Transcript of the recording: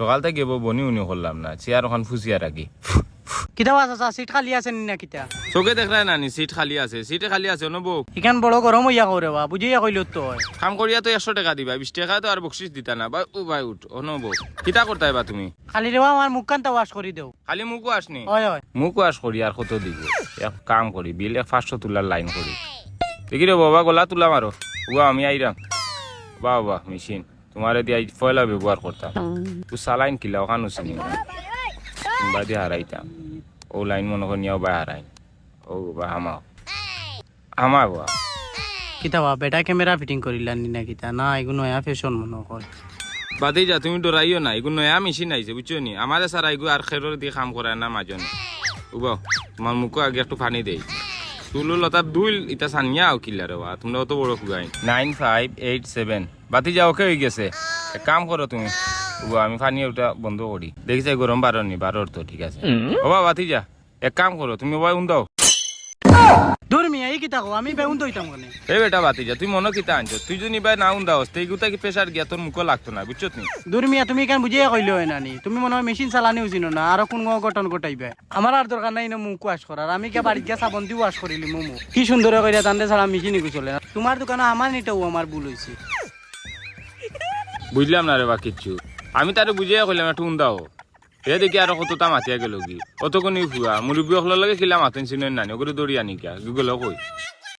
সকাল থেকে বনি উনি করলাম না, চেয়ার ওখান ফুসিয়া রাখি। কিতা আছে সিট খালি আছে না কিতা? চোখে দেখ না নি সিট খালি আছে, সিটে খালি আছে অনুভব। ইখান বড় গরম হইয়া করে বা বুঝিয়া কইলো তো কাম করিয়া তো 100 টাকা দিবা, 20 টাকা তো আর বকশিস দিতা না বা। ও ভাই উঠ অনুভব, কিতা করতে বা তুমি? খালি রেবা আমার মুখ কানটা ওয়াশ করি দেও। খালি মুখও আসনি? হয় হয় মুখও আস করি আর কত দিব। এক কাম করি, বিল 500 তোলার লাইন করি। দেখি রে বাবা, গলা তুলা মারো। উয়া আমি আইরাম বাবা মেশিন তোমার দিয়ে পয়লা ব্যবহার করতাম। তুই সালাইন কিলা ওখান উচিনি বাদে হারাইতাম। ও লাইন মনে করি নিয়েও বা হারাই। ও বা হামাও হামা বা কিতা বা বেটা ক্যামেরা ফিটিং করিলান না কিতা? না এগুলো নয়া ফ্যাশন মনে কর। বাদেই যা, তুমি ডরাইও না। এগুলো নয়া মেশিন আইছে বুঝছো নি। আমার সারা এগুলো আর খেরোর দিয়ে কাম করায় না মাজনে। উবাও তোমার মুখও আগে একটু পানি দেই। তুলো লতা দুই ইটা সানিয়া আও কিলারে বা তোমরা অত বড় খুগাই। 9587 বাতি যাও ওকে হয়ে গেছে। এক কাম করো তুমি, আমি পানি ওটা বন্ধ করি। দেখিছে গরম বাড়নি, বাড়র তো ঠিক আছে। বাবা বাতি যা, এক কাম করো তুমি ওই উন্দাও। দূর মিয়া এই কিতা কো, আমি বেউন দইতাম কোনে। এই বেটা বাতি যা, তুই মনে কিতা আনছো? তুই যদি ভাই না উন্দাও তুই গুতা কি প্রেসার গিয়া তোর মুখ লাগতো না বুঝছো নি। দূর মিয়া তুমি কেন বুঝিয়া কইলো নানি? তুমি মনে হয় মেশিন চালানি উচিনো না, আর কোন অঘটন ঘটাইবে। আমার আর দরকার নাই না মুখ ওয়াশ করার। আমি কে বাড়িতে গিয়া সাবন দিয়ে ওয়াশ করিলি মোমো। কি সুন্দর কইরা তান্ডে ছাড়া মেশিনই চলে না। তোমার দোকানে আমার নিটাও আমার ভুল হইছে। বুঝলাম না রে বা কিচ্ছু। আমি তারে বুঝিয়া কইলাম একটু উন্দাও। এ দেখি আর কতটা মাতিয়া গেল কি অতক্ষণই ফুয়া মুরব্বী হল লাগে খিলা মাতেন চিনেন নানি ওগুলো দৌড়িয়া নিকা গুগল কই।